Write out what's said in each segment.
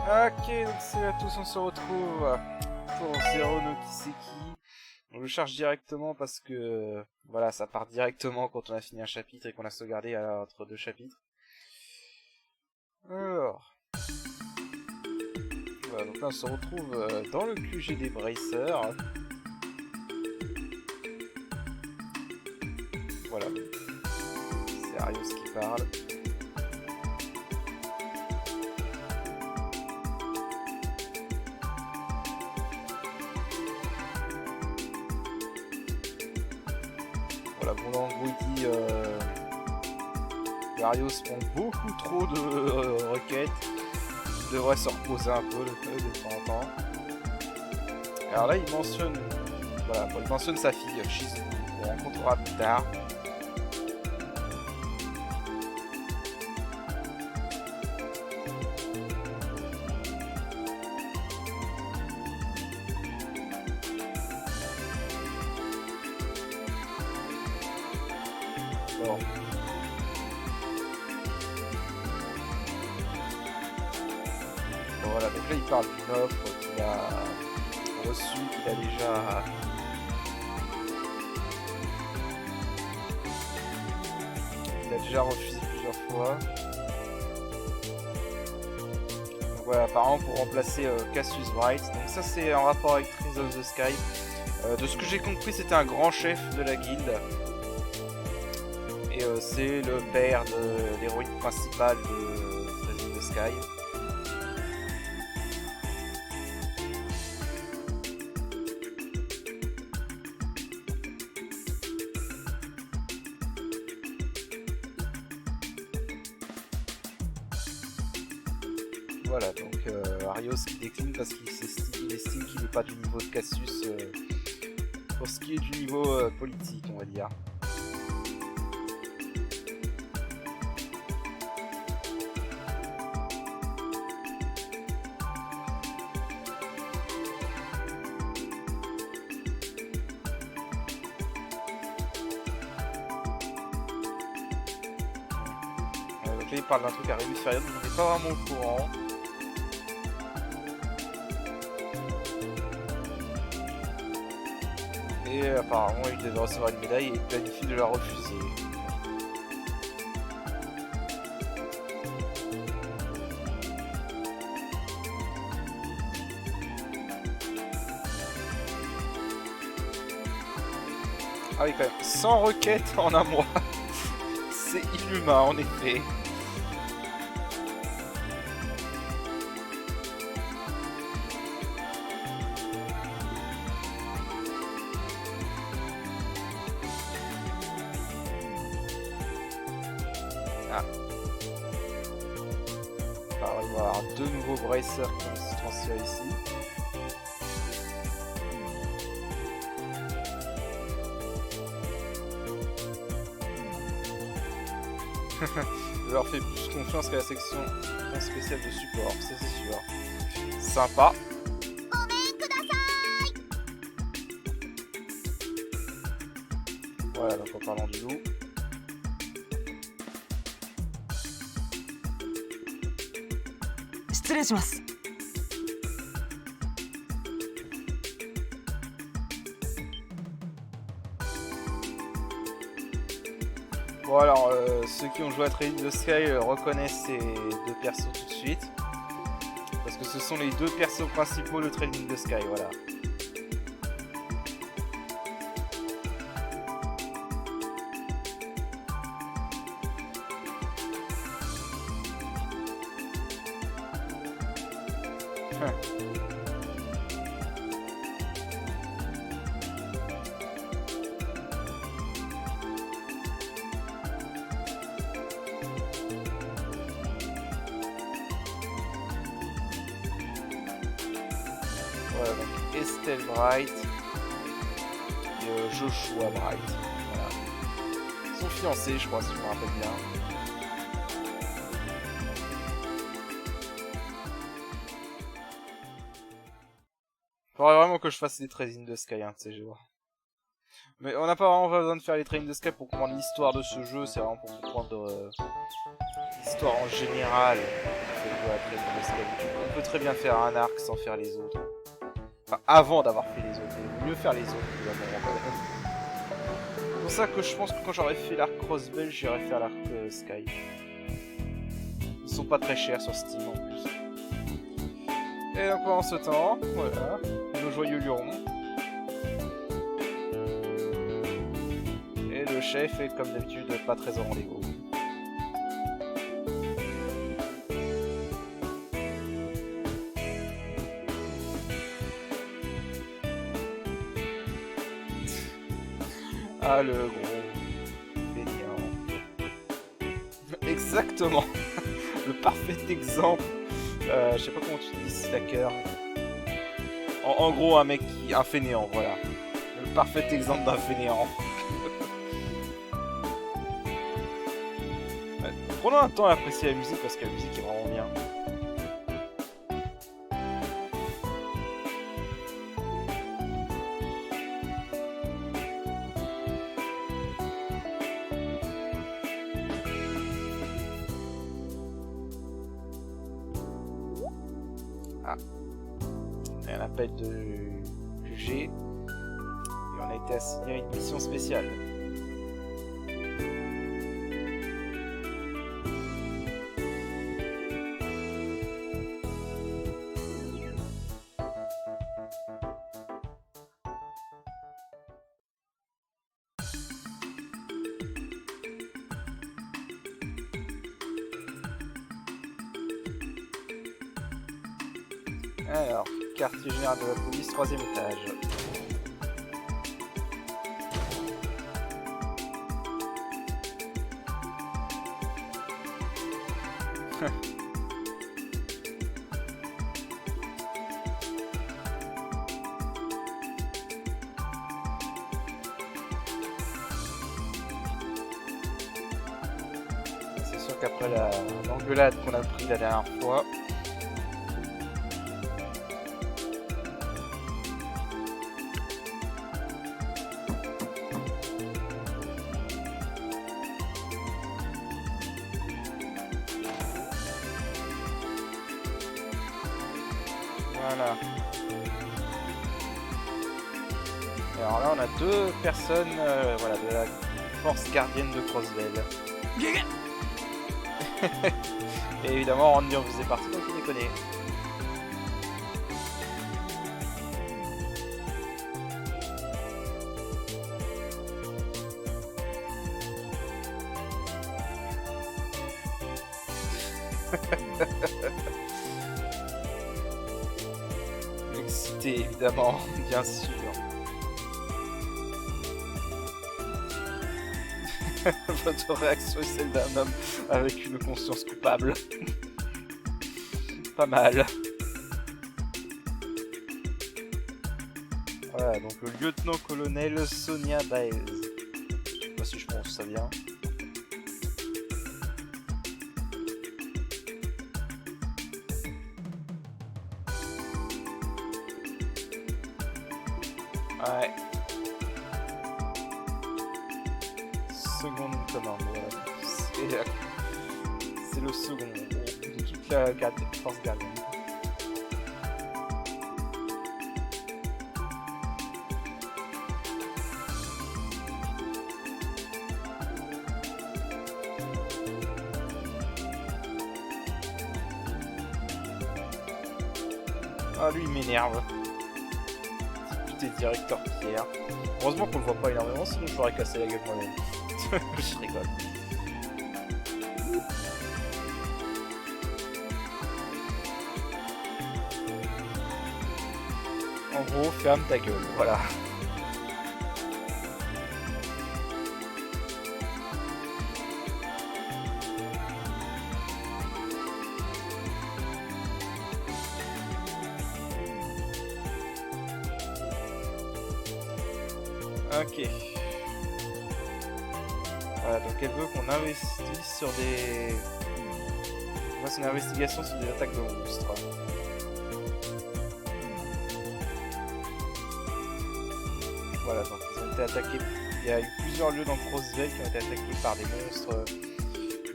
Ok, donc salut à tous, on se retrouve pour Zero no Kiseki. On le charge directement parce que voilà, ça part directement quand on a fini un chapitre et qu'on a sauvegardé entre deux chapitres. Alors, voilà, donc là on se retrouve dans le QG des Bracers. Voilà, c'est Arios qui parle. Voilà, bon, en gros il dit que Arios prend beaucoup trop de requêtes. Il devrait se reposer un peu de temps en temps. Alors là il mentionne, voilà, bon, il mentionne sa fille Shizu, qu'on rencontrera plus tard. Bon. Bon, voilà, donc là il parle d'une offre qu'il a reçue, qu'il a déjà refusé plusieurs fois. Donc voilà, apparemment pour remplacer Cassius Bright. Donc ça c'est en rapport avec Trees of the Sky. De ce que j'ai compris, c'était un grand chef de la guilde. Et c'est le père de l'héroïne principale de Trees of the Sky. Voilà, donc Arios qui décline parce qu'il estime qu'il n'est pas du niveau de Cassius pour ce qui est du niveau politique, on va dire. Donc là il parle d'un truc à Rébus Ferion, mais on n'est pas vraiment au courant. Et apparemment il devait recevoir une médaille et il planifie de la refuser. Ah oui quand même, 100 requêtes en un mois. C'est inhumain en effet. Ah. Alors, on va avoir deux nouveaux bracers qui vont se transférer ici. Je leur fais plus confiance qu'à la section spéciale de support, ça c'est sûr. Sympa. Voilà, donc en parlant du loup. Bon alors, ceux qui ont joué à Trees of the Sky reconnaissent ces deux persos tout de suite. Parce que ce sont les deux persos principaux de Trees of the Sky, voilà. Voilà, donc Estelle Bright et Joshua Bright. Voilà. Ils sont fiancés, je crois, si je me rappelle bien. Faudrait vraiment que je fasse des Trees in the Sky, hein, de ces jours. Mais on n'a pas vraiment besoin de faire les trains de Sky pour comprendre l'histoire de ce jeu, c'est vraiment pour comprendre l'histoire en général. On peut très bien faire un arc sans faire les autres. Enfin, avant d'avoir fait les autres, et mieux faire les autres, évidemment. C'est pour ça que je pense que quand j'aurais fait l'arc Crossbell, j'irais faire l'arc Sky. Ils sont pas très chers sur Steam en plus. Et donc pendant ce temps, voilà, nos joyeux lurons. Et le chef est comme d'habitude pas très au rendez-vous. Ah, le gros fainéant. Exactement. Le parfait exemple. Je sais pas comment tu dis, slacker. En gros, un mec qui... un fainéant, voilà. Le parfait exemple d'un fainéant. Ouais, prenons un temps à apprécier la musique parce que la musique est vraiment bien. Ah. Il y a un appel de G. Et on a été assigné à une mission spéciale. Alors, quartier général de la police, 3e étage. C'est sûr qu'après l'engueulade qu'on a pris la dernière fois, voilà. Et alors là, on a deux personnes voilà, de la force gardienne de Crossbell. Et évidemment, Randy en faisait partie, donc il déconne. Excité, évidemment, bien sûr. Votre réaction est celle d'un homme avec une conscience coupable. Pas mal. Voilà, donc le lieutenant-colonel Sonia Baez. Je sais pas si je prononce ça bien. Ouais. Seconde commande, voilà. C'est le second de toute la force gardienne. Ah, lui il m'énerve. Putain, directeur Pierre. Heureusement qu'on le voit pas énormément, sinon je l'aurais cassé la gueule moi-même. Je rigole. En gros, ferme ta gueule, voilà. Ok. Voilà, donc elle veut qu'on investisse sur des... On fasse une investigation sur des attaques de monstres. Voilà, donc ils ont été attaqués. Il y a eu plusieurs lieux dans Crossville qui ont été attaqués par des monstres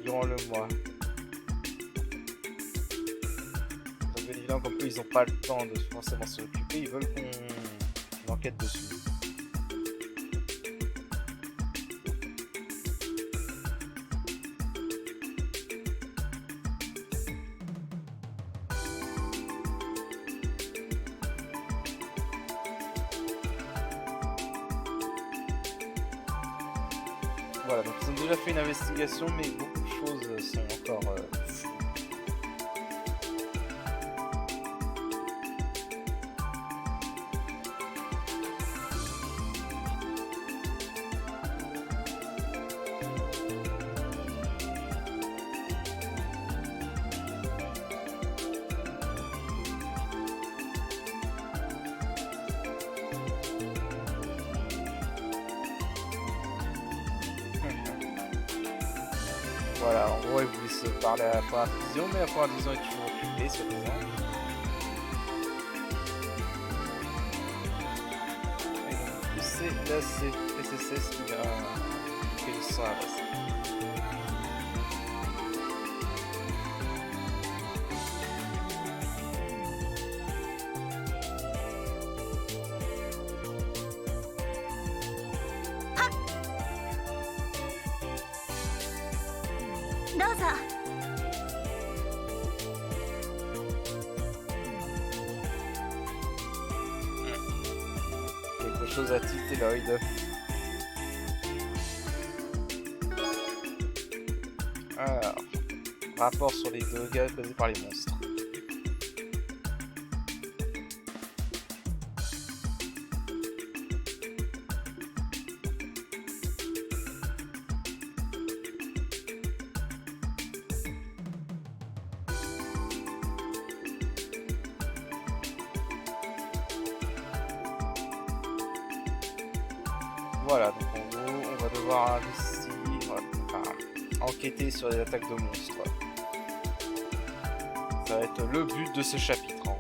durant le mois. Donc bien évidemment, comme eux ils n'ont pas le temps de forcément s'en occuper, ils veulent qu'on enquête dessus. Voilà, donc ils ont déjà fait une investigation, mais beaucoup de choses sont encore floues. Voilà, en gros, ils voulaient se parler à la première division, mais la première division est toujours occupée, soi-disant. Et donc, c'est la CSS qui a fait son adresse. Quelque chose à tilter Lloyd. Alors, rapport sur les dégâts causés par les monstres. Voilà, donc en gros, on va devoir enquêter sur les attaques de monstres. Ça va être le but de ce chapitre, en gros.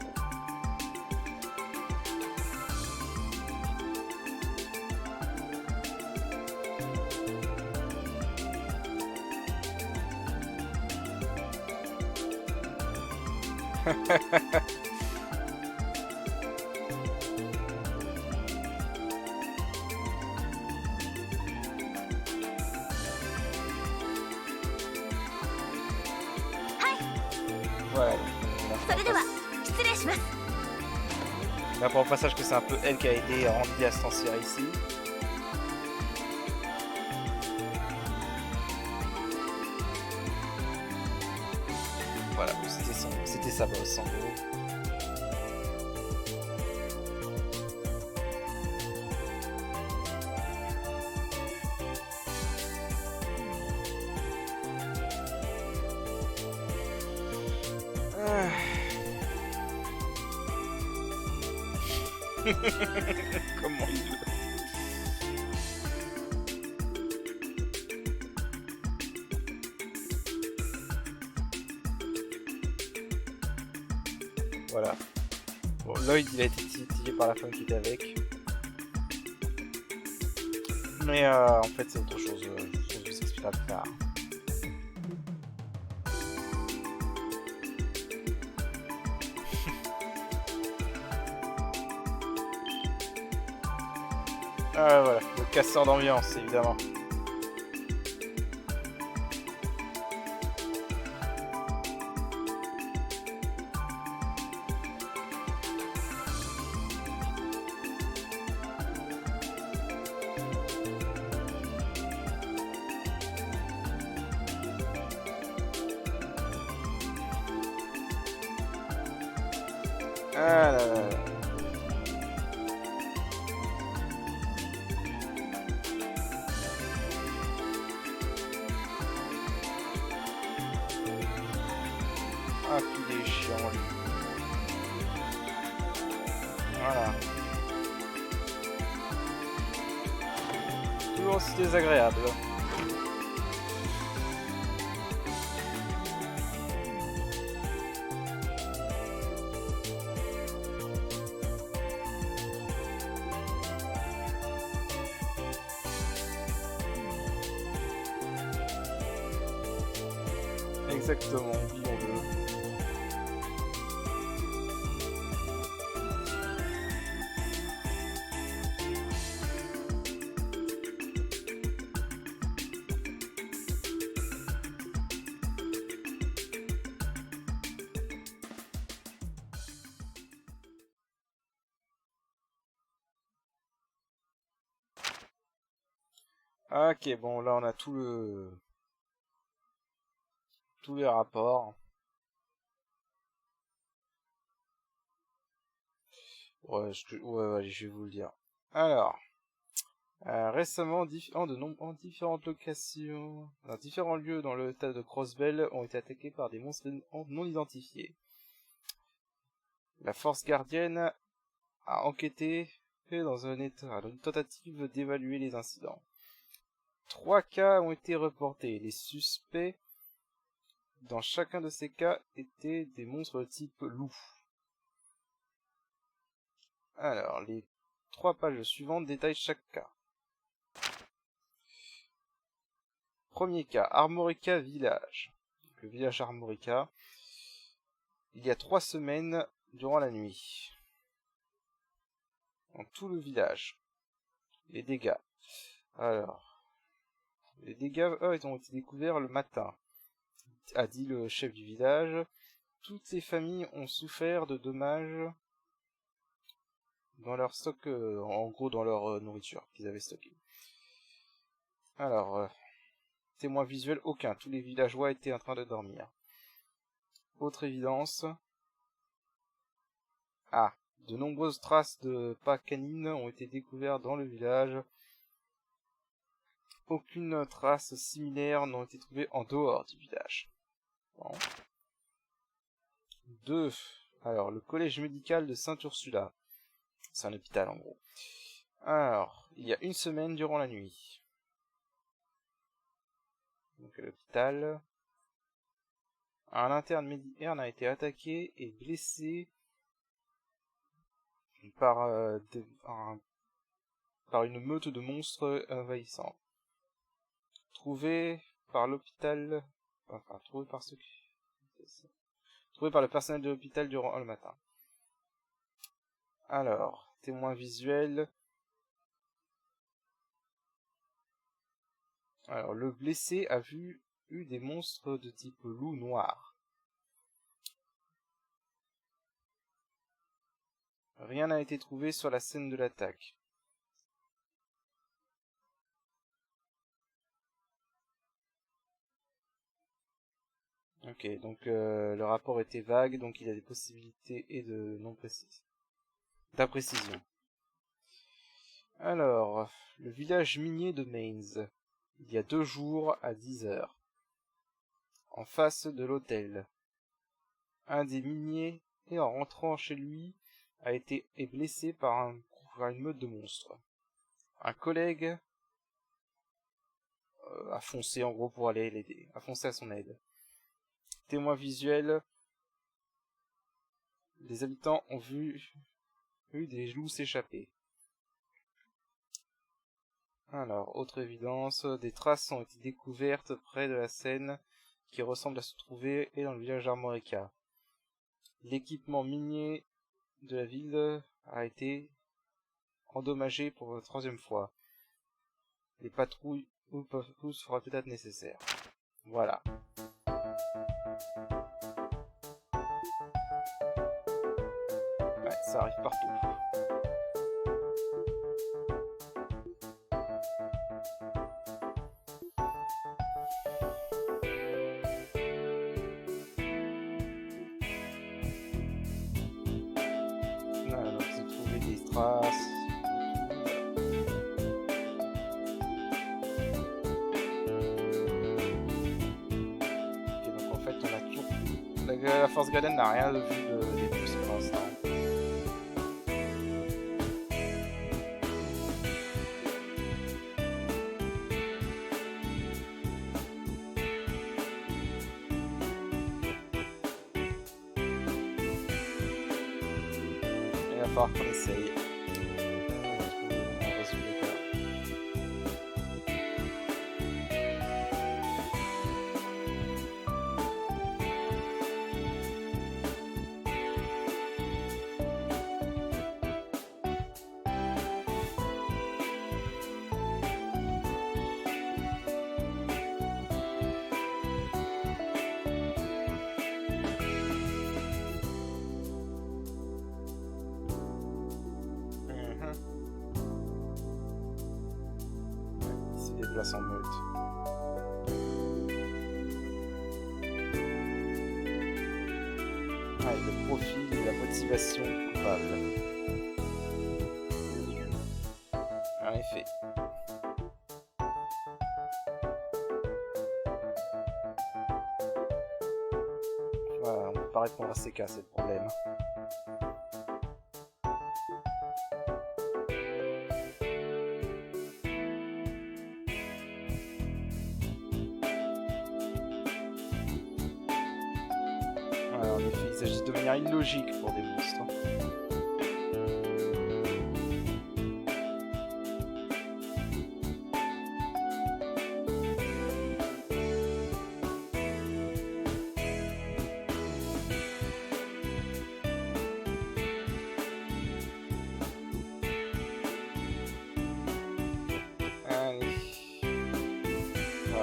Voilà, on apprend au passage que c'est un peu elle qui a aidé Randy à se transférer ici. Voilà, c'était sa bosse en gros. Comment il veut. Voilà. Bon, Lloyd il a été titillé par la femme qui était avec. Mais en fait c'est autre chose. Je vous expliquerai plus tard. Voilà, le casseur d'ambiance, évidemment. Ah là là là. Ah, qu'il est chiant, lui. Voilà. Toujours aussi désagréable. Exactement, oublions-le. Ok, bon, là on a tous les rapports. Ouais, allez, je vais vous le dire. Alors, récemment, en différentes locations, dans différents lieux dans le tas de Crossbell ont été attaqués par des monstres non identifiés. La force gardienne a enquêté dans une tentative d'évaluer les incidents. 3 cas ont été reportés. Les suspects dans chacun de ces cas étaient des monstres de type loup. Alors, les 3 pages suivantes détaillent chaque cas. Premier cas, Armorica Village. Le village Armorica. Il y a 3 semaines durant la nuit. Dans tout le village. Les dégâts. Alors, les dégâts, ils ont été découverts le matin, a dit le chef du village. Toutes les familles ont souffert de dommages dans leur stock, en gros dans leur nourriture qu'ils avaient stockée. Alors, témoin visuel aucun, tous les villageois étaient en train de dormir. Autre évidence. Ah, de nombreuses traces de pas canines ont été découvertes dans le village. Aucune trace similaire n'a été trouvée en dehors du village. Bon. 2. Alors, le collège médical de Saint-Ursula. C'est un hôpital en gros. Alors, il y a 1 semaine durant la nuit. Donc à l'hôpital. Un interne médical a été attaqué et blessé par une meute de monstres envahissants. Trouvé par le personnel de l'hôpital durant le matin. Alors, témoin visuel. Alors, le blessé a eu des monstres de type loup noir. Rien n'a été trouvé sur la scène de l'attaque. Ok, donc le rapport était vague, donc il y a des possibilités et de non précises. D'imprécision. Alors, le village minier de Mainz. Il y a 2 jours à 10h. En face de l'hôtel. Un des miniers, en rentrant chez lui, est blessé par une meute de monstres. Un collègue a foncé en gros pour aller l'aider, a foncé à son aide. Témoin visuel, les habitants ont vu des loups s'échapper. Alors, autre évidence, des traces ont été découvertes près de la Seine qui ressemblent à se trouver dans le village d'Armorica. L'équipement minier de la ville a été endommagé pour la 3e fois. Les patrouilles sera peut-être nécessaire. Voilà. Ouais, ça arrive partout. Alors, j'ai trouvé des traces. Ok, donc en fait, on a toujours... La force gardienne n'a rien vu des plus pour l'instant. Il va falloir qu'on essaye. On résout les cas. place en meute. Ouais, le profil et la motivation coupable. En effet. Voilà, on peut pas répondre à ces cas, c'est le problème. Voilà, en effet, il s'agit de manière illogique pour des monstres.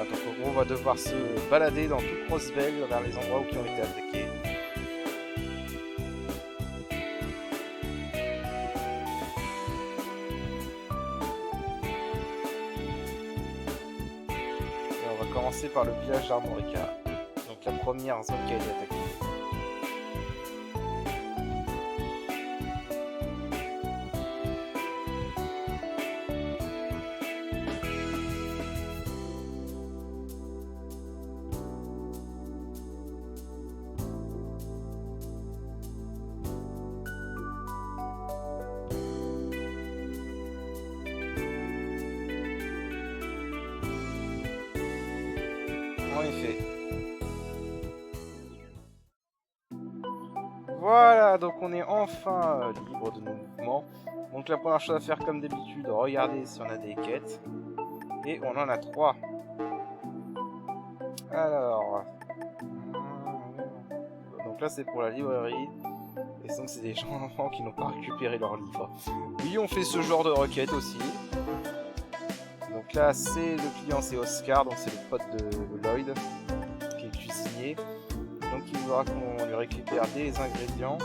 Donc en gros on va devoir se balader dans toute Roswell vers les endroits qui ont été attaqués. Et on va commencer par le village d'Armorica, donc la première zone qui a été attaquée. En effet. Voilà, donc on est enfin libre de nos mouvements. Donc la première chose à faire comme d'habitude, regarder si on a des quêtes. Et on en a 3. Alors... Donc là c'est pour la librairie. Et donc c'est des gens qui n'ont pas récupéré leur livre. Oui, on fait ce genre de requête aussi. Donc là, c'est le client, c'est Oscar, donc c'est le pote de Lloyd, qui est cuisinier. Donc il voudra qu'on lui récupère des ingrédients.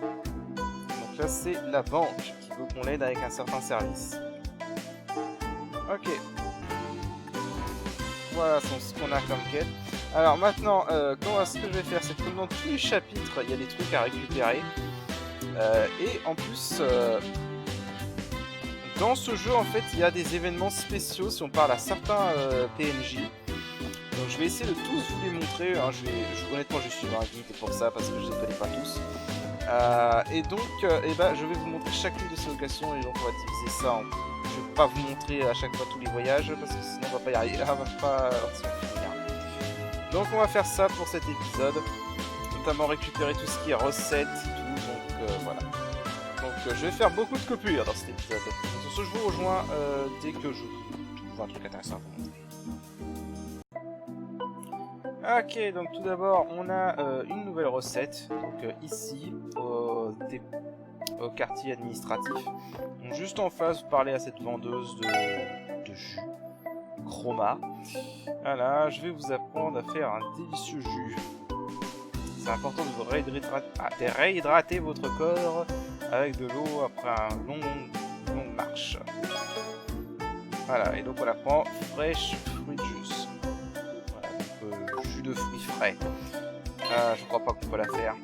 Donc là, c'est la banque qui veut qu'on l'aide avec un certain service. Ok. Voilà ce qu'on a comme quête. Alors maintenant, ce que je vais faire, c'est que dans tous les chapitres, il y a des trucs à récupérer. Et en plus... dans ce jeu, en fait, il y a des événements spéciaux si on parle à certains PNJ. Donc je vais essayer de tous vous les montrer. Hein. Honnêtement, je suis un guide pour ça parce que je ne les connais pas tous. Et donc, je vais vous montrer chacune de ces locations et donc on va diviser ça en... Je ne vais pas vous montrer à chaque fois tous les voyages parce que sinon on va pas y arriver. On va pas finir. Donc on va faire ça pour cet épisode. Notamment récupérer tout ce qui est recettes, tout. Donc voilà. Donc je vais faire beaucoup de coupures dans cet épisode. Sur ce, je vous rejoins dès que je trouve un truc intéressant à vous montrer. Ok, donc tout d'abord, on a une nouvelle recette. Donc ici, au quartier administratif. Donc, juste en face, vous parlez à cette vendeuse de jus, Chroma. Voilà, je vais vous apprendre à faire un délicieux jus. C'est important de vous réhydrater votre corps avec de l'eau après une longue marche. Voilà, et donc on la prend fresh fruit juice. Voilà, donc jus de fruits frais. Je crois pas qu'on peut la faire.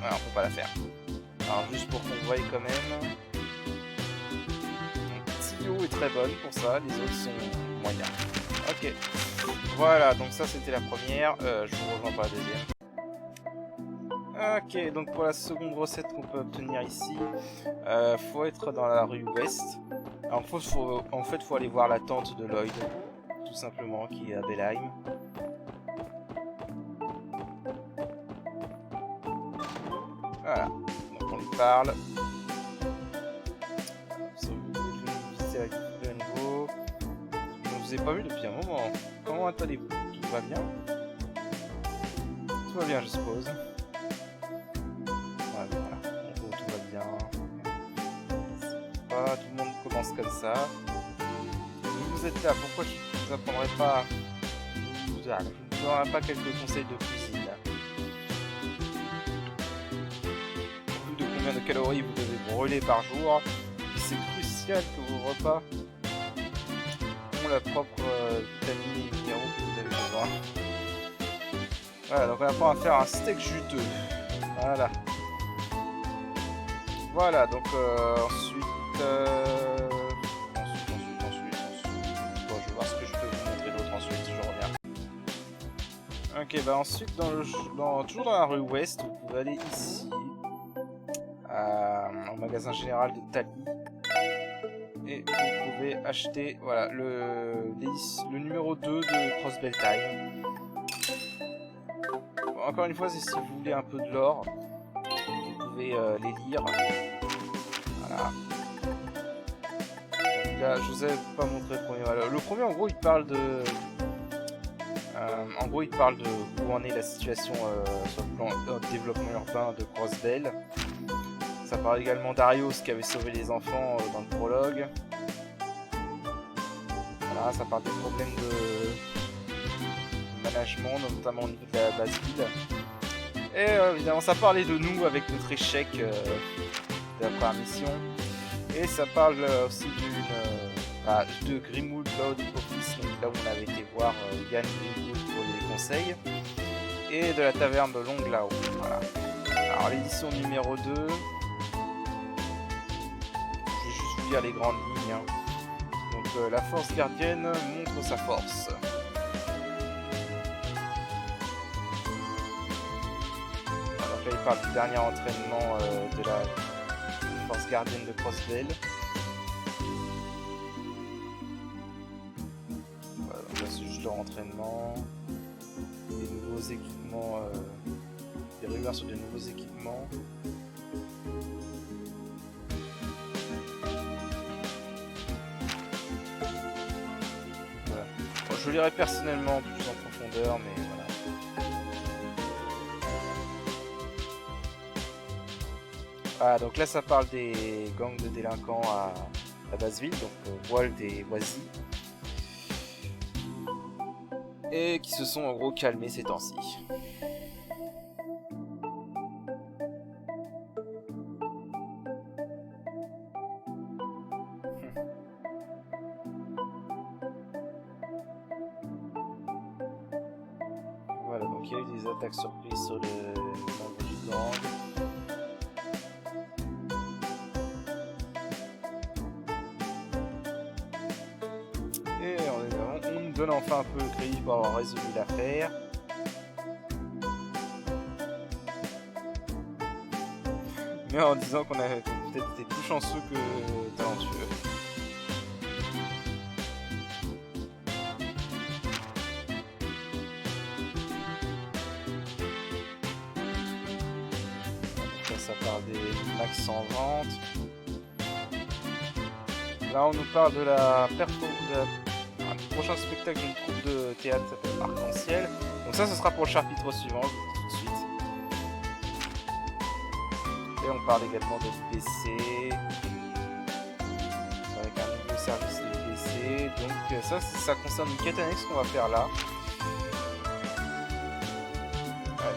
Voilà, on peut pas la faire. Alors juste pour qu'on voie quand même. Tio est très bonne pour ça, les autres sont moyens. Ok. Voilà, donc ça c'était la première, je vous rejoins pas la deuxième. Ok, donc pour la seconde recette qu'on peut obtenir ici, faut être dans la rue ouest. Alors en fait, faut aller voir la tante de Lloyd, tout simplement, qui est à Belheim. Voilà, donc on lui parle. Avec de nouveau. Je ne vous ai pas vu depuis un moment. Comment allez-vous? Tout va bien? Tout va bien, je suppose. Ouais, voilà. En gros, tout va bien. Pas, tout le monde commence comme ça. Vous êtes là, pourquoi je ne vous apprendrai pas? Je ne vous donnerai pas quelques conseils de cuisine. combien de calories vous devez brûler par jour. C'est crucial que vos repas ont la propre vitamine et minéraux que vous avez besoin. Voilà, donc on apprend à faire un steak juteux. Voilà. Voilà, donc ensuite... Bon, je vais voir ce que je peux vous montrer d'autre ensuite, je reviens. Ok, bah ensuite, toujours dans la rue Ouest, vous pouvez aller ici, au magasin général de Tali. Et vous pouvez acheter, voilà, le numéro 2 de Crossbell Time. Bon, encore une fois, c'est si vous voulez un peu de l'or, vous pouvez les lire. Voilà. Donc là, je vous avais pas montré le premier. Voilà. Le premier, en gros, il parle de... où en est la situation sur le plan développement urbain de Crossbell. Ça parle également d'Arios qui avait sauvé les enfants dans le prologue. Voilà, ça parle des problèmes de management, notamment au niveau de la base ville. Et évidemment, ça parlait de nous avec notre échec de la première mission. Et ça parle aussi de Grimwood Cloud Office, donc là où on avait été voir Yann Grimwood pour les conseils. Et de la taverne de Longlao. Voilà. Alors l'édition numéro 2. Je vais juste vous lire les grandes lignes. Hein. Donc la force gardienne montre sa force. Alors là il parle du dernier entraînement de la force gardienne de Crossbell. Voilà, donc là c'est juste leur entraînement. Des nouveaux équipements. Des rumeurs sur des nouveaux équipements. Voilà. Bon, je lirai personnellement plus en profondeur, mais voilà. Ah, donc là ça parle des gangs de délinquants à la base ville, donc Wald et Wazi. Et qui se sont en gros calmés ces temps-ci. Voilà, donc il y a eu des attaques surprises sur le membre du gang. Et on nous donne enfin un peu le crédit pour avoir résolu l'affaire. Mais en disant qu'on avait peut-être été plus chanceux que talentueux. Donc là ça parle des max en vente. Là on nous parle de la prochain spectacle d'une troupe de théâtre qui s'appelle Arc-en-Ciel. Donc ça ce sera pour le chapitre suivant, je vous dis tout de suite. Et on parle également de l'IPC, avec un nouveau service de l'IPC. Donc ça concerne une quête annexe qu'on va faire là.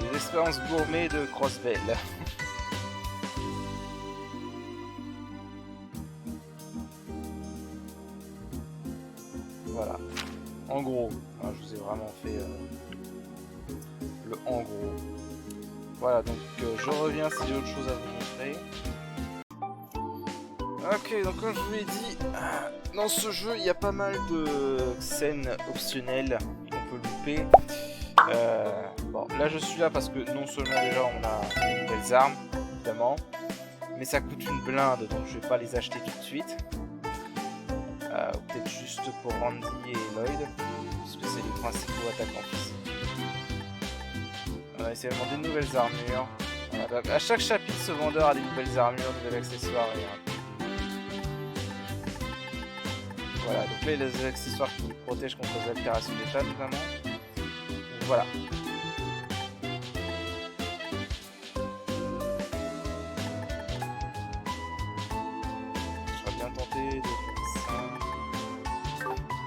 Les expériences gourmets de Crossbell. Voilà. En gros, hein, je vous ai vraiment fait le en gros. Voilà, donc je reviens si j'ai autre chose à vous montrer. Ok, donc comme je vous l'ai dit, dans ce jeu, il y a pas mal de scènes optionnelles qu'on peut louper. Bon, là je suis là parce que non seulement déjà on a des nouvelles armes, évidemment, mais ça coûte une blinde, donc je vais pas les acheter tout de suite. Peut-être juste pour Randy et Lloyd, parce que c'est les principaux attaquants physiques. On va essayer de vendre des nouvelles armures. Voilà, donc à chaque chapitre, ce vendeur a des nouvelles armures, des nouveaux accessoires et voilà, donc là il y a des accessoires qui protègent contre les altérations d'état notamment. Donc voilà. Je serais bien tenté de faire ça.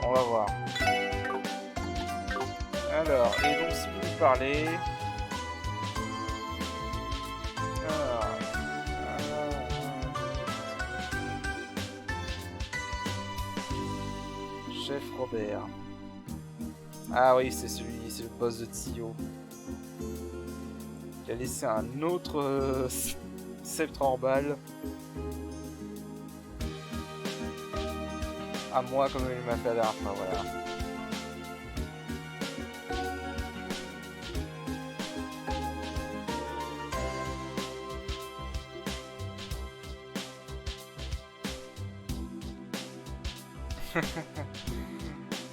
On va voir. Alors, et donc si vous parlez... Robert. Ah oui, c'est celui, c'est le boss de Tio. Il a laissé un autre sceptre Orbal à moi comme il m'a fait la dernière fois, voilà.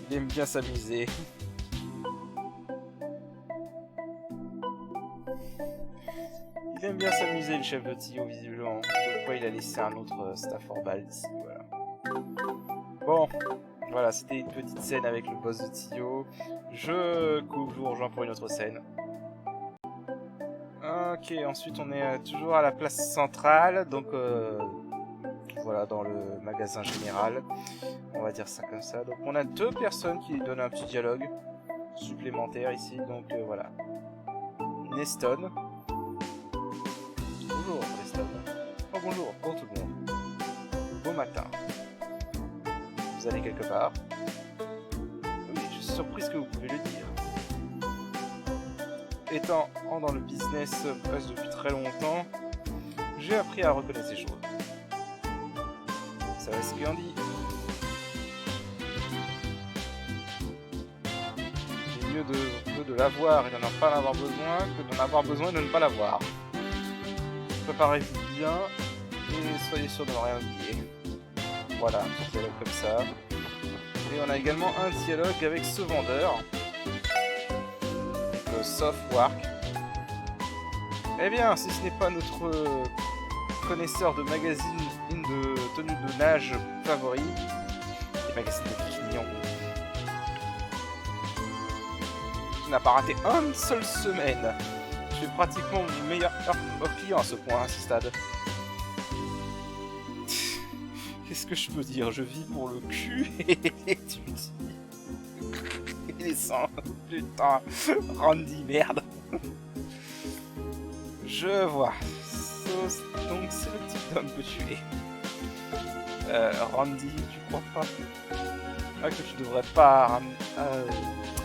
Il aime bien s'amuser. Il aime bien s'amuser, le chef de Tio, visiblement. Pourquoi il a laissé un autre staff Orbal ici, voilà. Bon, voilà, c'était une petite scène avec le boss de Tio. Je vous rejoins pour une autre scène. Ok, ensuite on est toujours à la place centrale, donc voilà, dans le magasin général. On va dire ça comme ça. Donc on a deux personnes qui donnent un petit dialogue supplémentaire ici, donc voilà. Neston. Bonjour Neston. Oh bonjour, pour tout le monde. Bon matin. Vous allez quelque part? Oui, je suis surprise que vous pouvez le dire. Étant dans le business presque depuis très longtemps, j'ai appris à reconnaître ces choses. Ça va ce qu'on dit. Il est mieux de l'avoir et de n'en pas en avoir besoin que d'en avoir besoin et de ne pas l'avoir. Préparez-vous bien et soyez sûr de ne rien oublier. Voilà, un petit dialogue comme ça. Et on a également un dialogue avec ce vendeur. Le Softwork. Eh bien, si ce n'est pas notre connaisseur de magazines de tenue de nage favori, les magazines de bikini en gros. Tu n'as pas raté une seule semaine. Tu es pratiquement mon meilleur client à ce point, à ce stade. Qu'est-ce que je peux dire? Je vis pour le cul et tu me dis... Il est sans... Putain, Randy, merde. Je vois. Donc c'est le type d'homme que tu es. Randy, tu crois pas que tu devrais pas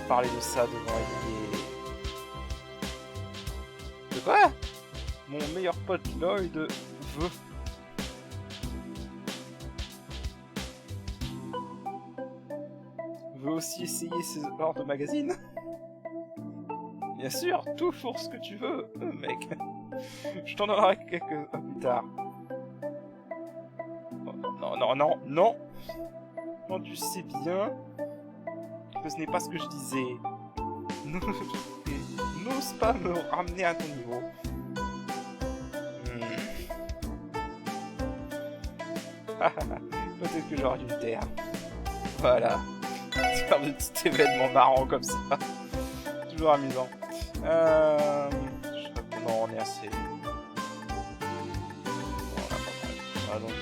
parler de ça devant les... De quoi? Mon meilleur pote Lloyd veut... aussi essayer ce genre de magazine? Bien sûr, tout pour ce que tu veux, mec. Je t'en donnerai quelques plus tard. Non. Non, tu sais bien que ce n'est pas ce que je disais. N'ose pas me ramener à ton niveau. Peut-être que j'aurais dû le taire. Voilà. Faire de petits événements marrants comme ça. Toujours amusant. Je crois que non, on est assez. Voilà, donc,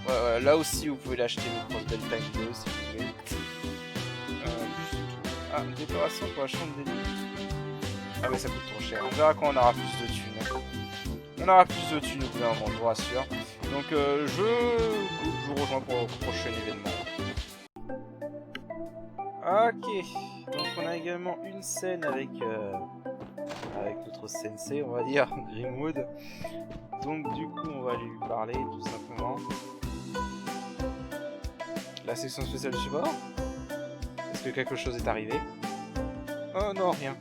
ouais, là aussi, vous pouvez l'acheter le Crossbell Time 2 si vous voulez. Juste tout. Ah, une décoration pour la chambre des lits. Ah, mais ça coûte trop cher. On verra quand on aura plus de thunes. On aura plus de thunes au bout d'un moment, je vous rassure. Donc, je vous rejoins pour le prochain événement. Ok, donc on a également une scène avec notre sensei, on va dire, Grimwood. Donc du coup on va lui parler tout simplement. La section spéciale de support? Est-ce que quelque chose est arrivé? Oh non, rien.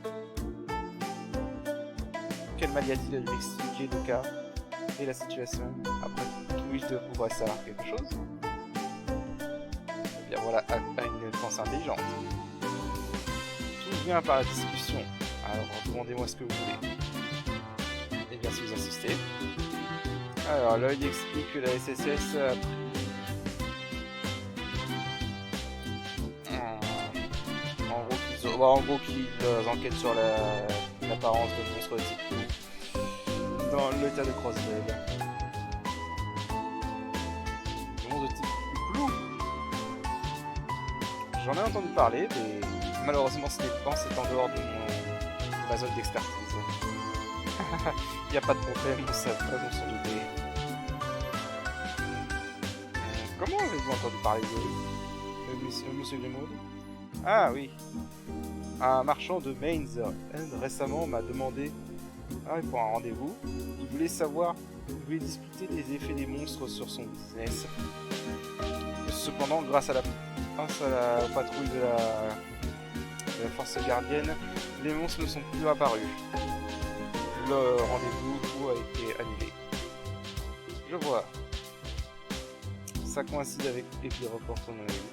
Quel mal y a-t-il de m'expliquer le cas et la situation? Après tout, il devrait savoir quelque chose. Et bien voilà, à une pensée intelligente. Tout vient par la discussion. Alors demandez-moi ce que vous voulez. Et bien si vous insistez. Alors là il explique que la SSS a pris... En gros qu'ils enquêtent sur l'apparence de monstres de type dans l'état de Crossbell. Le monstre de type Blue. J'en ai entendu parler, mais malheureusement c'est en dehors de ma zone d'expertise. Il n'y a pas de problème, ça va vraiment s'en douter. Comment avez-vous entendu parler de monsieur Grimwood? Ah oui. Un marchand de Mainz récemment m'a demandé pour un rendez-vous. Il voulait savoir, il voulait discuter des effets des monstres sur son business. Cependant, grâce à la patrouille de la force gardienne, les monstres ne sont plus apparus. Le rendez-vous a été annulé. Je vois. Ça coïncide avec les reports qu'on a eu.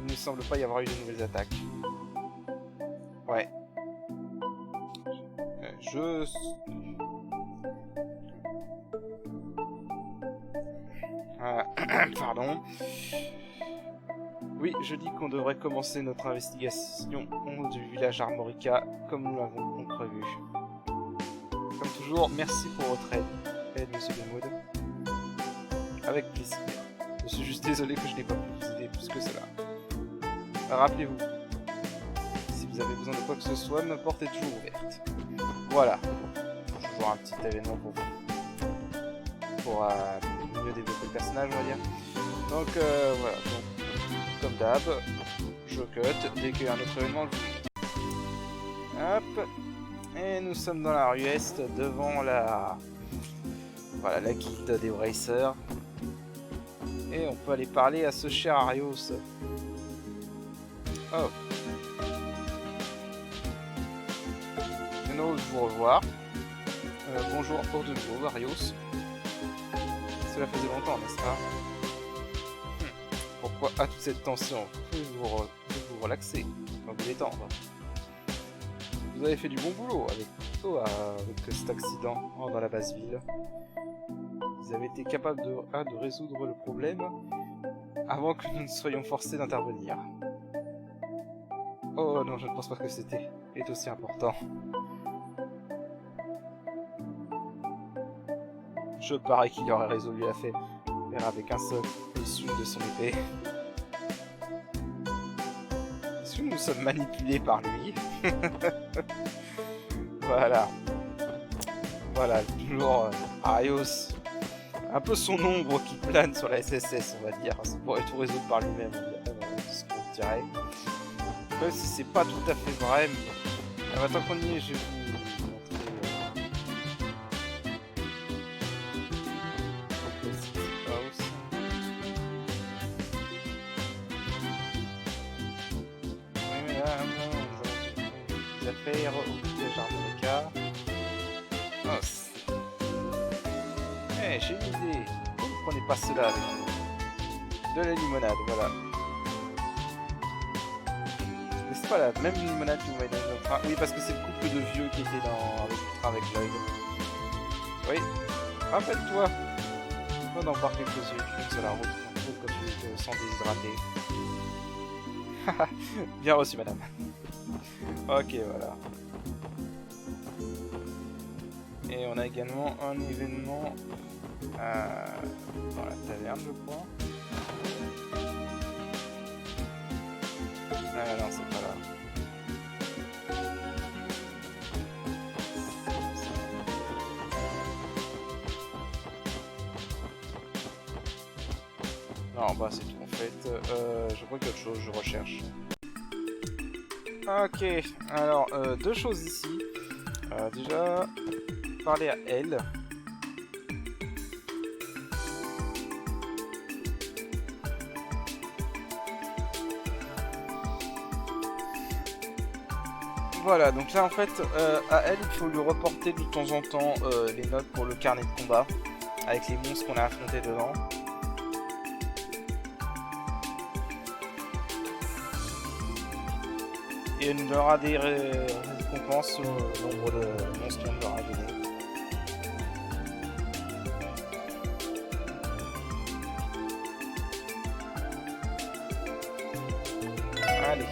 Il ne semble pas y avoir eu de nouvelles attaques. Ouais. Pardon. Oui, je dis qu'on devrait commencer notre investigation du village Armorica comme nous l'avons prévu. Comme toujours, merci pour votre aide, monsieur Demoud. Avec plaisir. Je suis juste désolé que je n'ai pas pu vous aider plus que cela. Rappelez-vous, si vous avez besoin de quoi que ce soit, ma porte est toujours ouverte. Voilà. Toujours un petit événement pour vous. Pour mieux développer le personnage, on va dire. Donc voilà. Donc, comme d'hab, je cut dès qu'il y a un autre événement. Hop. Et nous sommes dans la rue Est, devant la guilde des Bracers. Et on peut aller parler à ce cher Arios. Oh. C'est heureux de vous revoir. Bonjour pour de nouveau, Arios. Cela faisait longtemps, n'est-ce pas? Pourquoi toute cette tension? Pouvez-vous vous relaxer, vous détendre? Vous avez fait du bon boulot avec cet accident dans la basse ville. Vous avez été capable de résoudre le problème avant que nous ne soyons forcés d'intervenir. Oh non, je ne pense pas que c'était aussi important. Je parie qu'il aurait résolu l'affaire avec un seul swing de son épée. Est-ce que nous sommes manipulés par lui? Voilà. Voilà, toujours Arios. Un peu son ombre qui plane sur la SSS, on va dire. Ça pourrait tout résoudre par lui-même, ce qu'on dirait. Même si c'est pas tout à fait vrai, mais tant qu'on y est, je vais vous montrer. Oui, mais là, nous avons des affaires au village Armorica. J'ai une idée. Pourquoi vous prenez pas cela avec vous? De la limonade, voilà. N'est-ce pas la même limonade que vous m'avez donnée dans le train? Oui, parce que c'est le couple de vieux qui était avec le train avec Lloyd. Oui. Rappelle-toi. On en part quelques-unes sur la route. Quand tu te sens déshydraté. Bien reçu, madame. Ok, voilà. Et on a également un événement dans la taverne, je crois. Ah non, c'est pas là. Non, bah c'est tout en fait. Je crois qu'il y a autre chose, je recherche. Ok, alors deux choses ici. Déjà, parler à elle. Voilà, donc là en fait, à elle, il faut lui reporter de temps en temps les notes pour le carnet de combat, avec les monstres qu'on a affrontés dedans. Et elle nous donnera des récompenses au nombre de monstres qu'on leur a donné. Allez,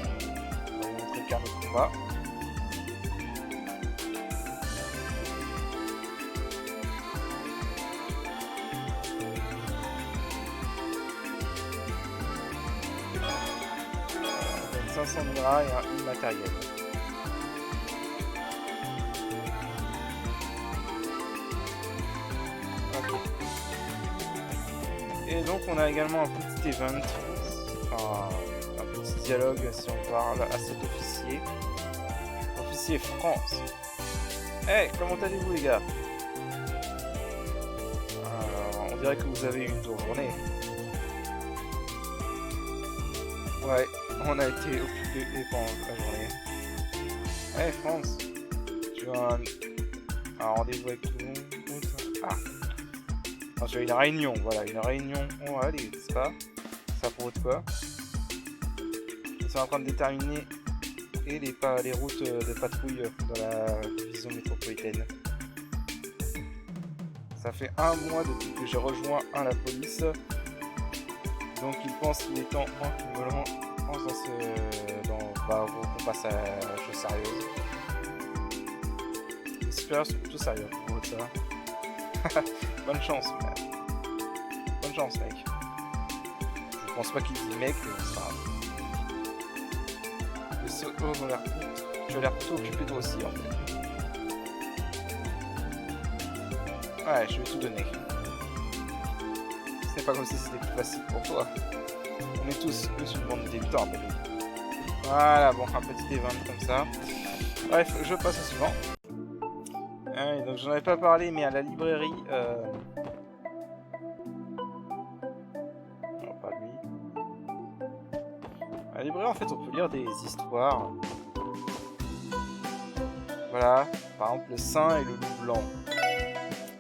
on va lui montrer le carnet de combat. On donne 500 miras et un immatériel. Ok. Et donc on a également un petit event, enfin un petit dialogue si on parle à cet officier. Officier France. Hey, comment allez-vous les gars? On dirait que vous avez eu une dure journée. Ouais, on a été occupés pendant la journée. Hey France, tu as un rendez-vous avec tout le monde? Ah, non, tu as une réunion, voilà, une réunion. Oh, allez, c'est pas ça pour de quoi? Ils sont en train de déterminer les routes de patrouille dans la division métropolitaine. Ça fait un mois depuis que j'ai rejoint la police. Donc il pense qu'il est temps qu'on passe à la chose sérieuse. Les supérieurs sont plutôt sérieux pour ça. Bonne chance, mec. Bonne chance, mec. Je pense pas qu'il dit mec, ça. Tu as l'air plutôt occupé toi aussi, en fait. Ouais, je vais tout donner. Ce n'est pas comme si c'était plus facile pour toi. On est tous une bande de débutants, mais voilà, bon, un petit évent comme ça. Bref, je passe au suivant. Ouais, donc j'en avais pas parlé, mais à la librairie... Non, pas lui. À la librairie, en fait, on peut lire des histoires. Voilà, par exemple, le saint et le loup blanc.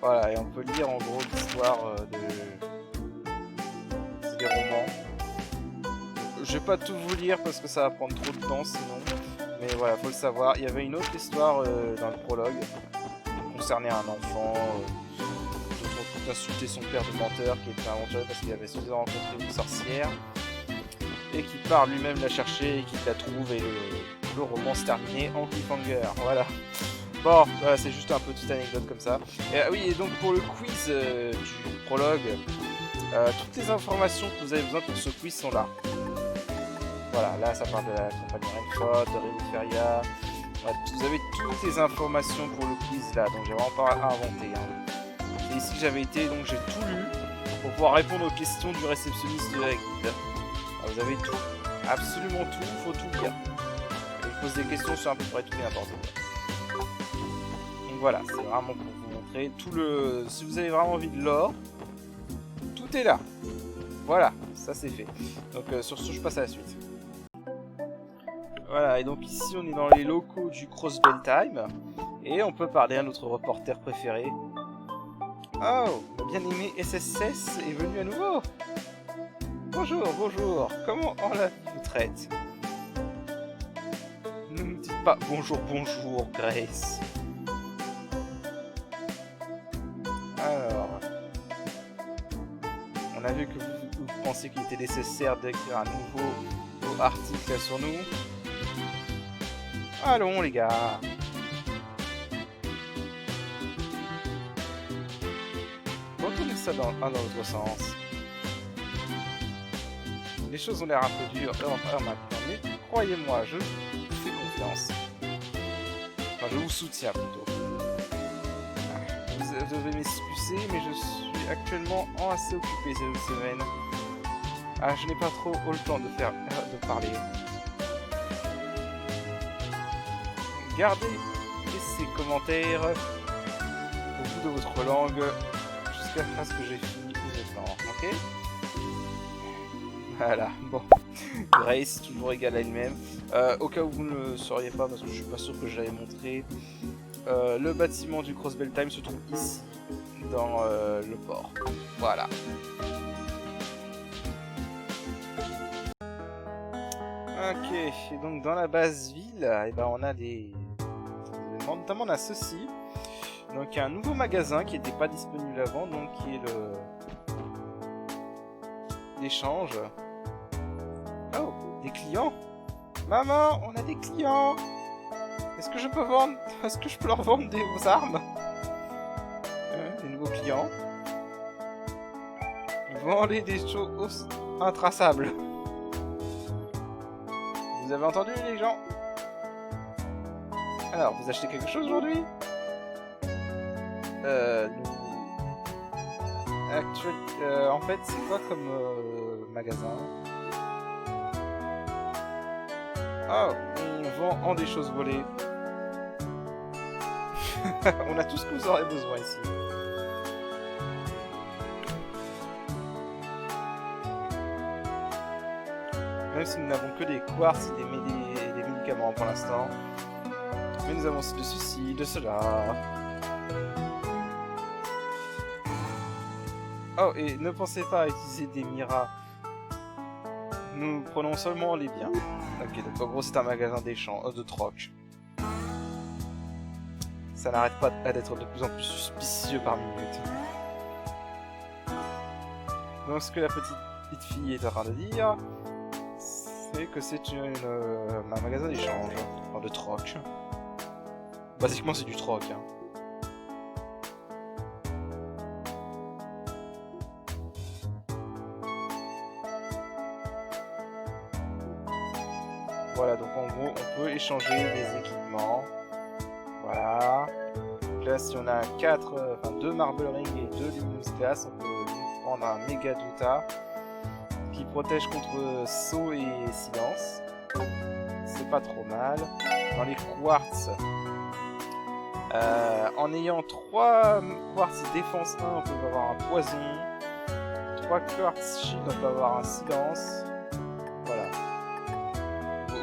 Voilà, et on peut lire en gros l'histoire c'est des romans. Je vais pas tout vous lire parce que ça va prendre trop de temps sinon. Mais voilà, faut le savoir. Il y avait une autre histoire dans le prologue qui concernait un enfant qui insultait son père de menteur, qui était un aventurier parce qu'il avait soi-disant rencontré une sorcière. Et qui part lui-même la chercher et qui la trouve et le roman se terminait en cliffhanger. Voilà. Bon, voilà, c'est juste un petite anecdote comme ça. Et, oui, et donc pour le quiz du prologue, toutes les informations que vous avez besoin pour ce quiz sont là. Voilà, là ça parle de la compagnie Renfort, de Rémiferia. Voilà, vous avez toutes les informations pour le quiz là, donc j'ai vraiment pas à inventer. Hein. Et ici j'avais été, donc j'ai tout lu pour pouvoir répondre aux questions du réceptionniste de la guide. Alors, vous avez tout, absolument tout, il faut tout lire. Il pose des questions sur à peu près tout et n'importe quoi. Voilà, c'est vraiment pour vous montrer tout le... Si vous avez vraiment envie de l'or, tout est là. Voilà, ça c'est fait. Donc sur ce, je passe à la suite. Voilà, et donc ici on est dans les locaux du Crossbell Time. Et on peut parler à notre reporter préféré. Oh, ma bien-aimé SSS est venu à nouveau. Bonjour, bonjour, comment on la vous traite? Ne me dites pas bonjour, bonjour, Grace. Alors, on a vu que vous pensiez qu'il était nécessaire d'écrire un nouveau article sur nous. Allons les gars. Retournez ça dans l'autre sens. Les choses ont l'air un peu dures maintenant, mais croyez-moi, je vous fais confiance. Enfin, je vous soutiens plutôt. Vous devez m'excuser, mais je suis actuellement assez occupé cette semaine. Ah, je n'ai pas trop eu le temps de parler. Gardez ces commentaires au bout de votre langue jusqu'à ce que j'ai fini le temps, ok? Voilà, bon. Grace, toujours égale à elle-même. Au cas où vous ne le sauriez pas, parce que je suis pas sûr que j'avais montré, le bâtiment du Crossbell Time se trouve ici, dans le port. Voilà. Ok, et donc dans la base ville, eh ben, on a des éléments, notamment on a ceci. Donc il y a un nouveau magasin qui n'était pas disponible avant, donc qui est l'échange. Oh, des clients. Maman, on a des clients. Est-ce que je peux leur vendre des armes? Des nouveaux clients. Vendez des choses intraçables. Vous avez entendu les gens? Alors, vous achetez quelque chose aujourd'hui? En fait, c'est quoi comme magasin? Oh, on vend en des choses volées. On a tout ce que vous aurez besoin ici. Même si nous n'avons que des quartz et des médicaments pour l'instant. Mais nous avons de ceci, de cela. Oh, et ne pensez pas à utiliser des miras. Nous prenons seulement les biens. Ok, donc en gros c'est un magasin d'échange, de troc. Ça n'arrête pas d'être de plus en plus suspicieux par minute. Donc ce que la petite fille est en train de dire, c'est que c'est un magasin d'échange, enfin de troc. Basiquement c'est du troc. Hein. Voilà, donc en gros on peut échanger des équipements. Voilà. Donc là si on a 2 Marble Ring et 2 Luminous Glass, on peut prendre un Méga Douta qui protège contre saut et silence. C'est pas trop mal. Dans les quartz, en ayant 3 quartz défense 1, on peut avoir un poison. 3 quartz shield, on peut avoir un silence. Voilà.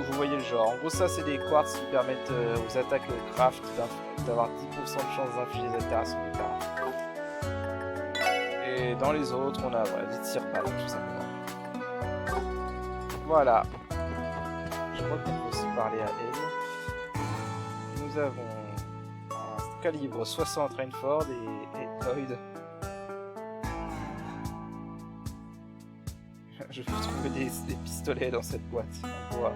Vous voyez le genre. En gros, ça, c'est des quartz qui permettent aux attaques craft d'avoir 10% de chance d'infliger des altérations de cartes. Et dans les autres, on a des tire-balles, tout simplement. Voilà. Je crois qu'on peut aussi parler à elle. Nous avons un calibre 60 Rainford et Lloyd. Je peux trouver des pistolets dans cette boîte en bois.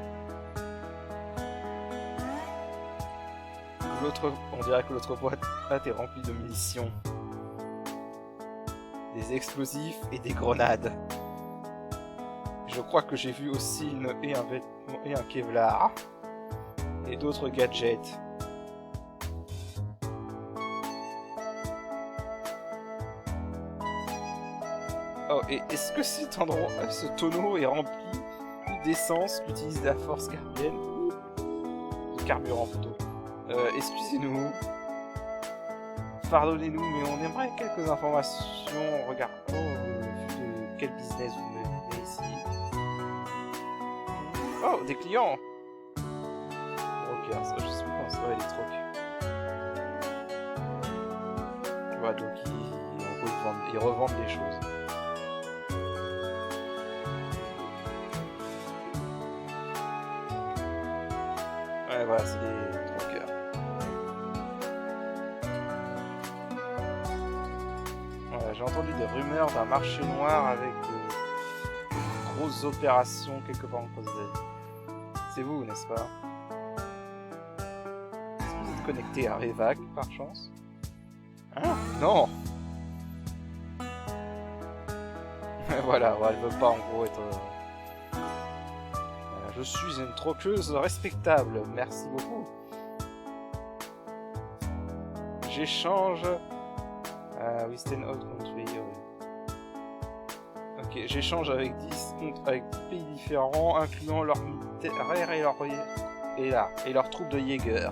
On dirait que l'autre boîte est remplie de munitions. Des explosifs et des grenades. Je crois que j'ai vu aussi un Kevlar. Et d'autres gadgets. Oh, et est-ce que ce tonneau est rempli d'essence qu'utilise la force gardienne? De carburant plutôt. Excusez-nous. Pardonnez-nous, mais on aimerait quelques informations regardant de quel business vous menez ici. Oh, des clients! Ok, ça, je sais pas comment ça va, les trocs. Voilà, donc ils revendent des choses. Ouais, voilà, c'est des troqueurs. Voilà, j'ai entendu des rumeurs d'un marché noir avec de grosses opérations quelque part en Crossbay. C'est vous, n'est-ce pas? Est-ce que vous êtes connecté à Revac, par chance? Hein? Non! Voilà, elle veut pas en gros être... Je suis une troqueuse respectable, merci beaucoup. J'échange... Western Out Country, ok, j'échange avec 10 pays différents, incluant leur militaire et leur troupe de Jäger.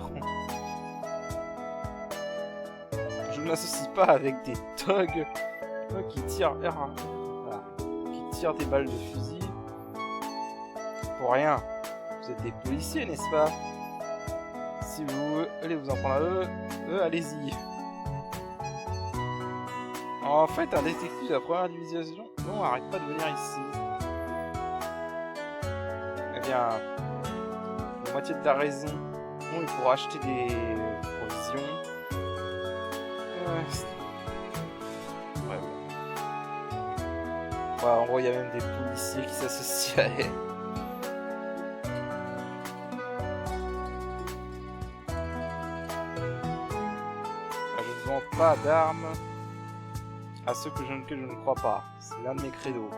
Je ne m'associe pas avec des thugs qui tirent des balles de fusil. Pour rien. Vous êtes des policiers, n'est-ce pas? Si vous allez vous en prendre à eux, allez-y. En fait, un détective de la première division, non, arrête pas de venir ici. Eh bien, la moitié de la raison, bon, il pourra acheter des provisions. Ouais, bon. Ouais, en gros, il y a même des policiers qui s'associent à elle. Je ne vends pas d'armes à ceux que je ne crois pas. C'est l'un de mes credos.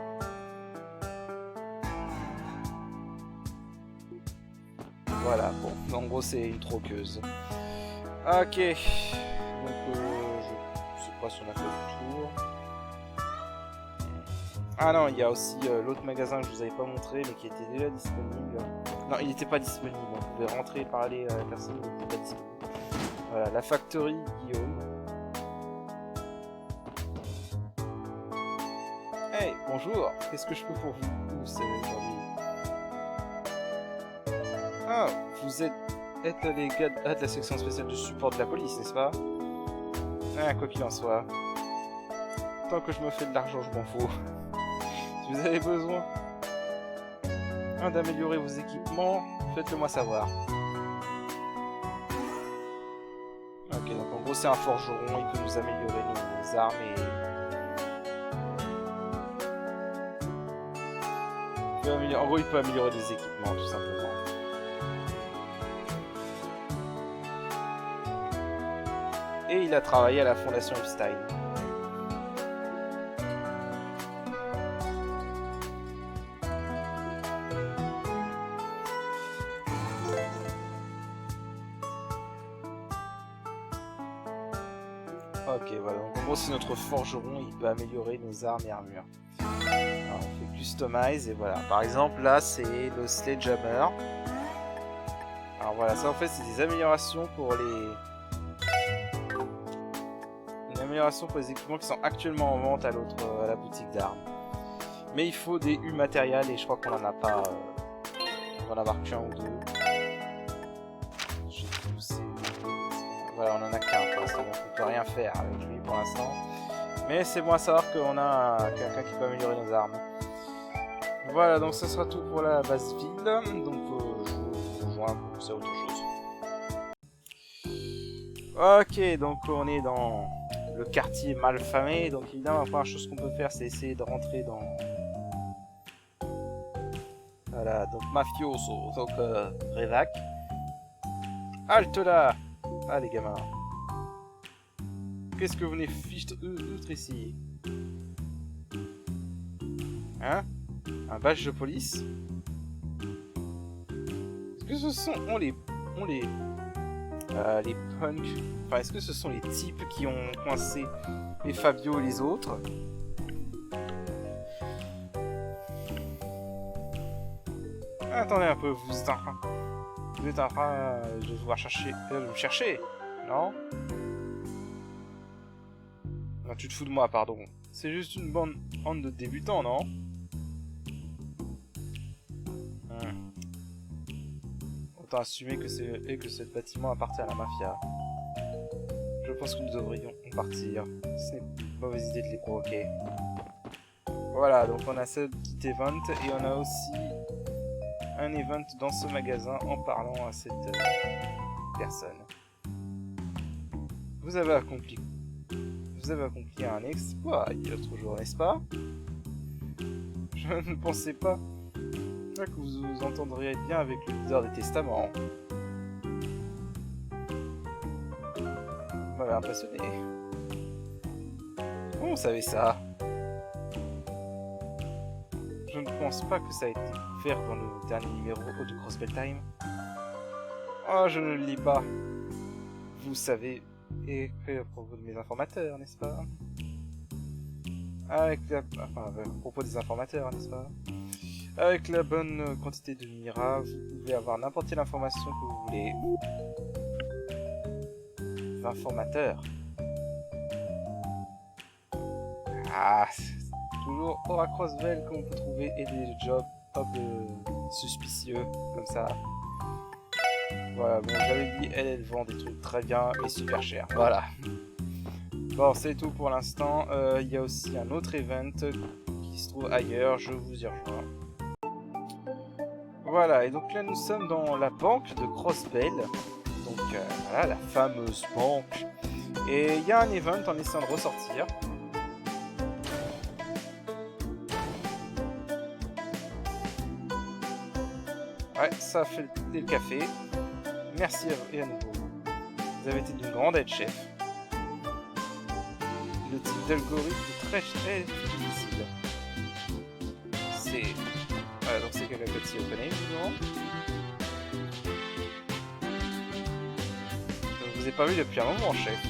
Voilà, bon, en gros c'est une troqueuse. Ok, donc je sais pas si on a fait le tour. Ah non, il y a aussi l'autre magasin que je vous avais pas montré mais qui était déjà disponible. Non, il n'était pas disponible. On pouvait rentrer et parler à la personne, il n'était pas disponible. Voilà, la factory Guillaume. Hey, bonjour. Qu'est-ce que je peux pour vous, c'est aujourd'hui? Ah, vous êtes les gars de la section spéciale de support de la police, n'est-ce pas? Ah, quoi qu'il en soit. Tant que je me fais de l'argent, je m'en fous. Si vous avez besoin d'améliorer vos équipements, faites-le moi savoir. Ok, donc en gros c'est un forgeron, il peut nous améliorer nos armes et... En gros il peut améliorer des équipements tout simplement. Et il a travaillé à la fondation Epstein. Ok, voilà. Donc, en gros, c'est notre forgeron, il peut améliorer nos armes et armures. Alors, on fait customize et voilà. Par exemple, là, c'est le sledgehammer. Alors voilà, ça en fait, c'est des améliorations pour les... Une amélioration pour les équipements qui sont actuellement en vente à la boutique d'armes. Mais il faut des U matériels et je crois qu'on en a pas. On va en avoir qu'un ou deux. Voilà, on en a qu'un pour l'instant, donc on peut rien faire avec lui pour l'instant. Mais c'est bon à savoir qu'on a quelqu'un qui peut améliorer nos armes. Voilà, donc ça sera tout pour la base ville. Donc je vous rejoins pour passer à autre chose. Ok, donc on est dans le quartier malfamé. Donc évidemment, la première chose qu'on peut faire, c'est essayer de rentrer dans... Voilà, donc mafioso, donc Revac. Halte là! Ah les gamins. Qu'est-ce que vous venez fichtre ici? Hein? Un badge de police? Est-ce que ce sont les punks? Enfin, est-ce que ce sont les types qui ont coincé les Fabio et les autres? Attendez un peu, vous êtes en train de vouloir me chercher, non? Non, tu te fous de moi, pardon. C'est juste une bande de débutants, non? Autant assumer que ce bâtiment appartient à la mafia. Je pense que nous devrions partir. Ce n'est une mauvaise idée de les provoquer. Voilà, donc on a ce petit event et on a aussi un event dans ce magasin en parlant à cette personne. Vous avez accompli un exploit l'autre jour, n'est-ce pas? Je ne pensais pas que vous vous entendriez bien avec le leader des Testaments. Vous m'avez impressionné. Comment vous savez ça? Je ne pense pas que ça a été fait dans le dernier numéro de Crossbell Time. Oh, je ne le lis pas. Vous savez écrire à propos de mes informateurs, n'est-ce pas? À propos des informateurs, n'est-ce pas? Avec la bonne quantité de Mira, vous pouvez avoir n'importe quelle information que vous voulez. Informateurs. Ah, toujours hors à Crossbell qu'on peut trouver et des jobs un peu suspicieux comme ça. Voilà, bon, j'avais dit, elle vend des trucs très bien et super chers. Voilà. Bon, c'est tout pour l'instant. Il y a aussi un autre event qui se trouve ailleurs. Je vous y rejoins. Voilà, et donc là, nous sommes dans la banque de Crossbell. Donc, voilà, la fameuse banque. Et il y a un event en essayant de ressortir. Ouais, ça fait le café. Merci à nouveau. Vous avez été d'une grande aide, chef. Le type d'algorithme est très difficile. C'est... donc c'est quelqu'un que tu connais, évidemment. Je ne vous ai pas vu depuis un moment, chef.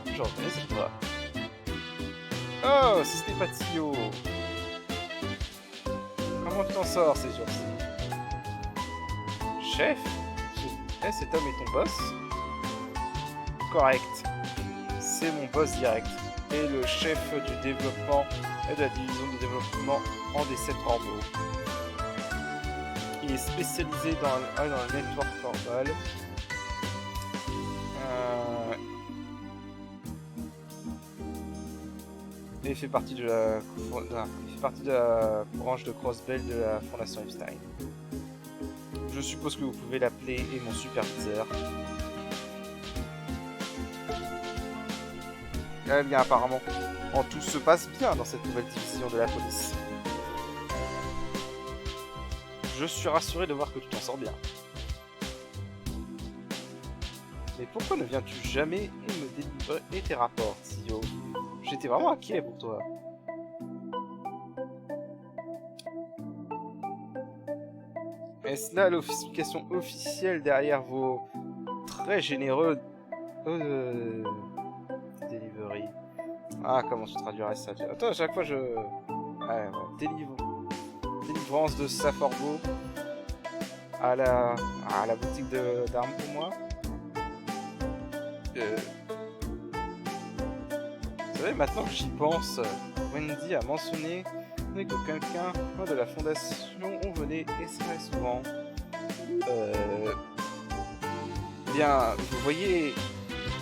Je reconnais cette voix. Oh, c'est Stépatio. Comment tu t'en sors ces jours-ci? chef, cet homme est ton boss? Correct. C'est mon boss direct. Et le chef du développement et de la division de développement en D7 Orbo. Il est spécialisé dans le network Orbal. Et il fait partie de la branche de Crossbell de la Fondation Epstein. Je suppose que vous pouvez l'appeler et mon superviseur. Eh bien, apparemment, tout se passe bien dans cette nouvelle division de la police. Je suis rassuré de voir que tu t'en sors bien. Mais pourquoi ne viens-tu jamais me délivrer tes rapports, Tio? J'étais vraiment inquiet pour toi. Est-ce là l'explication officielle derrière vos très généreux delivery? Ah, comment je traduirais ça? Attends, à chaque fois je... Ouais, délivrance de Saforbo à la boutique d'armes pour moi. Vous savez, maintenant que j'y pense, Wendy a mentionné que quelqu'un de la fondation on venait très souvent. Bien, vous voyez,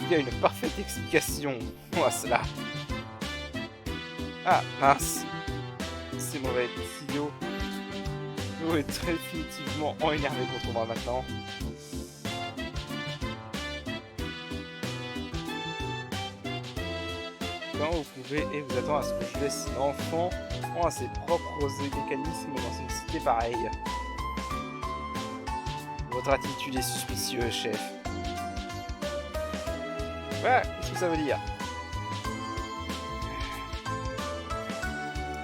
il y a une parfaite explication à cela. Ah, mince. C'est mauvais, Tio. Tio est très définitivement énervé contre moi maintenant. Quand vous pouvez et vous attendre à ce que je laisse l'enfant à ses propres mécanismes dans une cité pareille. Votre attitude est suspicieuse, chef. Ouais, qu'est-ce que ça veut dire?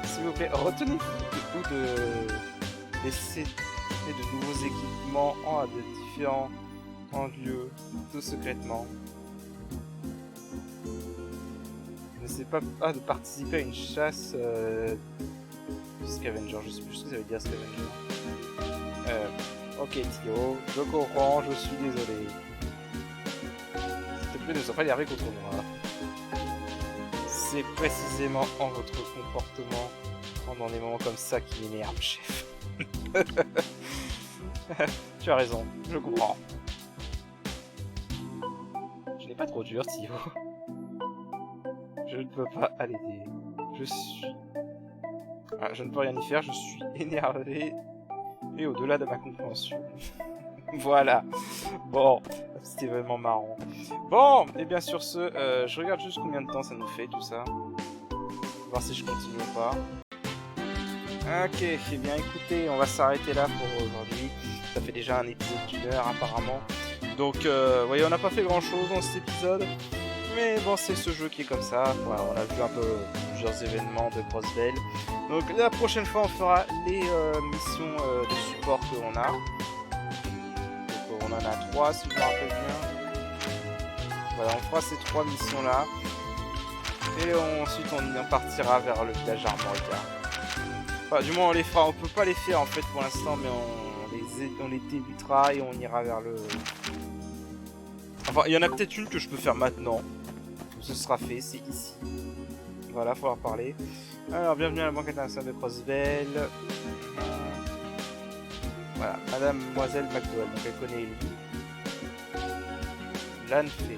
S'il vous plaît, retenez-vous de laisser de nouveaux équipements à de différents lieux, tout secrètement. N'essayez pas de participer à une chasse Scavenger, je sais plus ce que ça veut dire Scavenger. Ok Tio, je comprends, je suis désolé. S'il te plaît, ne sois pas énervé contre moi. C'est précisément en votre comportement pendant des moments comme ça qui m'énerve, chef. Tu as raison, je comprends. Je n'ai pas trop dur, Tio. Je ne peux pas l'aider. Je ne peux rien y faire, je suis énervé et au-delà de ma compréhension. Voilà. Bon, c'était vraiment marrant. Bon, et bien sur ce, je regarde juste combien de temps ça nous fait tout ça. Voir si je continue ou pas. Ok, eh bien écoutez, on va s'arrêter là pour aujourd'hui. Ça fait déjà un épisode d'1 heure apparemment. Donc, vous voyez, on n'a pas fait grand chose dans cet épisode. Mais bon, c'est ce jeu qui est comme ça. Voilà, on a vu un peu plusieurs événements de Crossbell. Donc la prochaine fois, on fera les missions de support que l'on a. Donc on en a 3 si je me rappelle bien. Voilà, on fera ces 3 missions-là. Et ensuite, on partira vers le village Armorica. Enfin, du moins, on les fera. On peut pas les faire en fait pour l'instant, mais on les débutera et on ira vers le... Enfin, il y en a peut-être une que je peux faire maintenant. Ce sera fait, c'est ici. Voilà, faut leur parler. Alors, bienvenue à la Banque internationale de Crossbell. Voilà, Mademoiselle McDowell, donc elle connaît Ellie. Lan fait...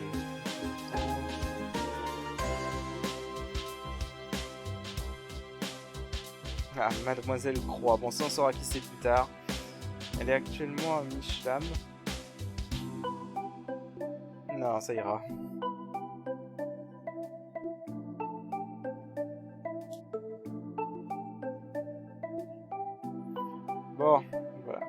Ah, Mademoiselle Croix. Bon, ça on saura qui c'est plus tard. Elle est actuellement à Mishlam. Non, ça ira. Bon, voilà.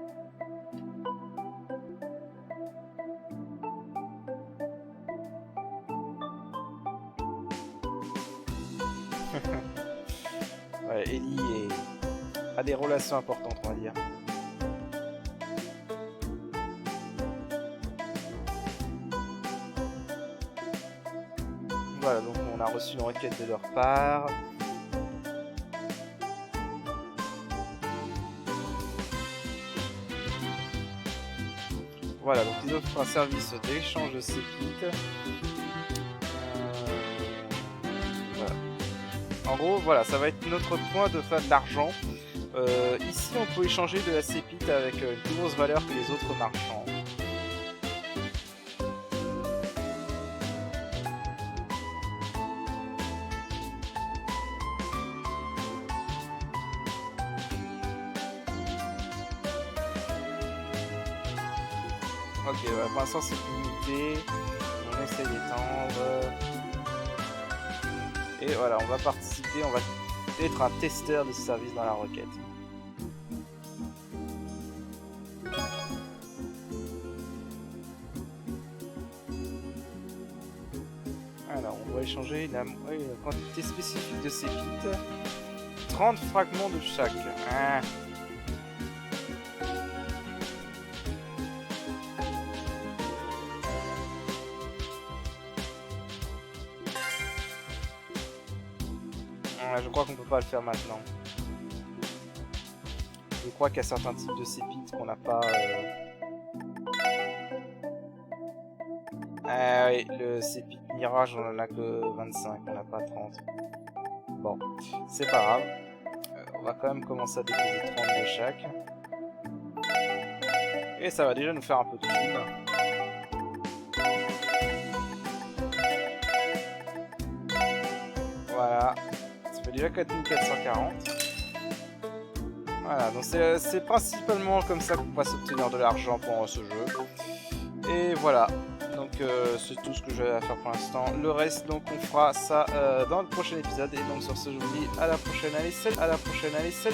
Ouais, Ellie a des relations importantes, on va dire. Voilà, donc on a reçu une requête de leur part. Voilà, donc ils offrent un service d'échange de sépites. Voilà. En gros, voilà, ça va être notre point de faire de l'argent. Ici, on peut échanger de la sépite avec une plus grosse valeur que les autres marchands. Ok, ouais, pour l'instant c'est limité. On essaie d'étendre. Et voilà, on va participer, on va être un testeur de ce service dans la requête. Alors, on va échanger une quantité spécifique de sépites. 30 fragments de chaque. Ah. Je crois qu'on peut pas le faire maintenant. Je crois qu'il y a certains types de sépites qu'on n'a pas... Ah oui, le sépite mirage, on en a que 25, on n'a pas 30. Bon, c'est pas grave. On va quand même commencer à déposer 30 de chaque. Et ça va déjà nous faire un peu de thunes. Voilà. Ça fait déjà 4440. Voilà, donc c'est principalement comme ça qu'on va s'obtenir de l'argent pour ce jeu. Et voilà. Donc c'est tout ce que j'ai à faire pour l'instant. Le reste, donc on fera ça dans le prochain épisode. Et donc sur ce, je vous dis à la prochaine. Allez, salut. À la prochaine. Allez, salut.